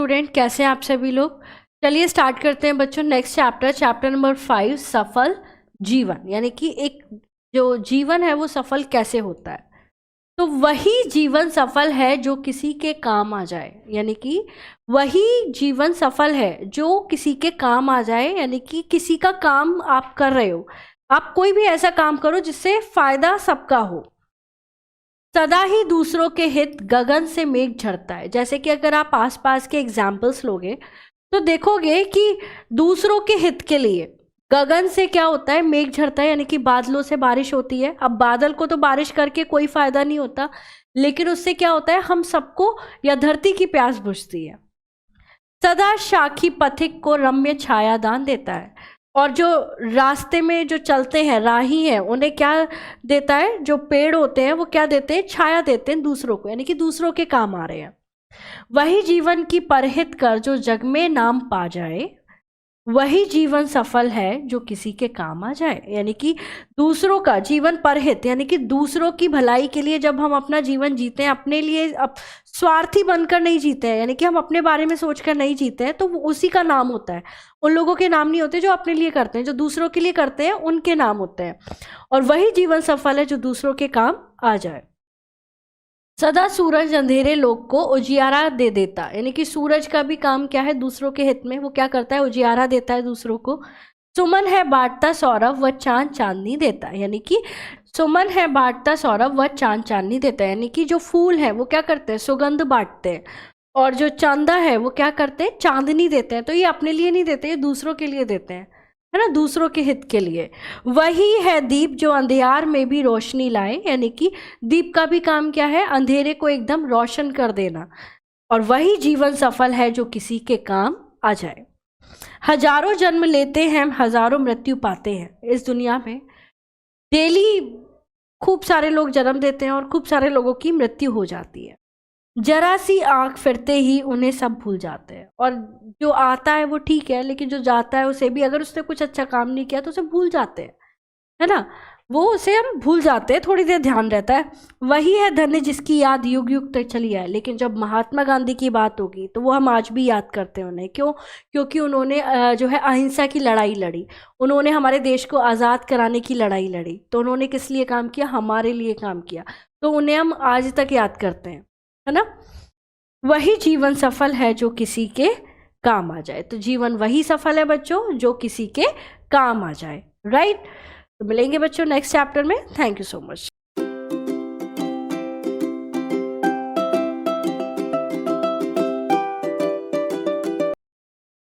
Student, कैसे हैं आप सभी लोग। चलिए स्टार्ट करते हैं बच्चों नेक्स्ट चैप्टर, चैप्टर नंबर 5, सफल जीवन। यानी कि एक जो जीवन है वो सफल कैसे होता है। तो वही जीवन सफल है जो किसी के काम आ जाए। यानी कि वही जीवन सफल है जो किसी के काम आ जाए। यानी कि किसी का काम आप कर रहे हो, आप कोई भी ऐसा काम करो जिससे फायदा सबका हो। सदा ही दूसरों के हित, गगन से मेघ झरता है। जैसे कि अगर आप आसपास के एग्जाम्पल्स लोगे तो देखोगे कि दूसरों के हित के लिए गगन से क्या होता है, मेघ झरता है। यानी कि बादलों से बारिश होती है। अब बादल को तो बारिश करके कोई फायदा नहीं होता, लेकिन उससे क्या होता है, हम सबको या धरती की प्यास बुझती है। सदा साखी पथिक को रम्य छायादान देता है। और जो रास्ते में जो चलते हैं, राही हैं, उन्हें क्या देता है, जो पेड़ होते हैं वो क्या देते हैं, छाया देते हैं दूसरों को। यानी कि दूसरों के काम आ रहे हैं। वही जीवन की परहित कर जो जग में नाम पा जाए, वही जीवन सफल है जो किसी के काम आ जाए। यानी कि दूसरों का जीवन परहित, यानी कि दूसरों की भलाई के लिए जब हम अपना जीवन जीते हैं, अपने लिए स्वार्थी बनकर नहीं जीते हैं, यानी कि हम अपने बारे में सोचकर नहीं जीते हैं, तो वो उसी का नाम होता है। उन लोगों के नाम नहीं होते जो अपने लिए करते हैं, जो दूसरों के लिए करते हैं उनके नाम होते हैं। और वही जीवन सफल है जो दूसरों के काम आ जाए। सदा सूरज अंधेरे लोग को उजियारा दे देता। यानी कि सूरज का भी काम क्या है, दूसरों के हित में वो क्या करता है, उजियारा देता है दूसरों को। सुमन है बांटता सौरभ व चांद चांदनी देता है। यानी कि सुमन है बांटता सौरभ व चांद चांदनी देता है। यानी कि जो फूल है वो क्या करते हैं, सुगंध बांटते हैं। और जो चंदा है वो क्या करते हैं, चांदनी देते हैं। तो ये अपने लिए नहीं देते, ये दूसरों के लिए देते हैं, है ना, दूसरों के हित के लिए। वही है दीप जो अंधेर में भी रोशनी लाए। यानी कि दीप का भी काम क्या है, अंधेरे को एकदम रोशन कर देना। और वही जीवन सफल है जो किसी के काम आ जाए। हजारों जन्म लेते हैं, हजारों मृत्यु पाते हैं। इस दुनिया में डेली खूब सारे लोग जन्म देते हैं और खूब सारे लोगों की मृत्यु हो जाती है। जरा सी आंख फिरते ही उन्हें सब भूल जाते हैं। और जो आता है वो ठीक है, लेकिन जो जाता है उसे भी, अगर उसने कुछ अच्छा काम नहीं किया तो उसे भूल जाते हैं, है ना, वो उसे हम भूल जाते हैं, थोड़ी देर ध्यान रहता है। वही है धन्य जिसकी याद युग युग तक चली आए। लेकिन जब महात्मा गांधी की बात होगी तो वो हम आज भी याद करते हैं उन्हें। क्यों? क्योंकि उन्होंने जो है अहिंसा की लड़ाई लड़ी, उन्होंने हमारे देश को आज़ाद कराने की लड़ाई लड़ी। तो उन्होंने किस लिए काम किया, हमारे लिए काम किया। तो उन्हें हम आज तक याद करते हैं, है ना। वही जीवन सफल है जो किसी के काम आ जाए। तो जीवन वही सफल है बच्चों जो किसी के काम आ जाए, राइट। तो मिलेंगे बच्चों नेक्स्ट चैप्टर में। Thank you so much.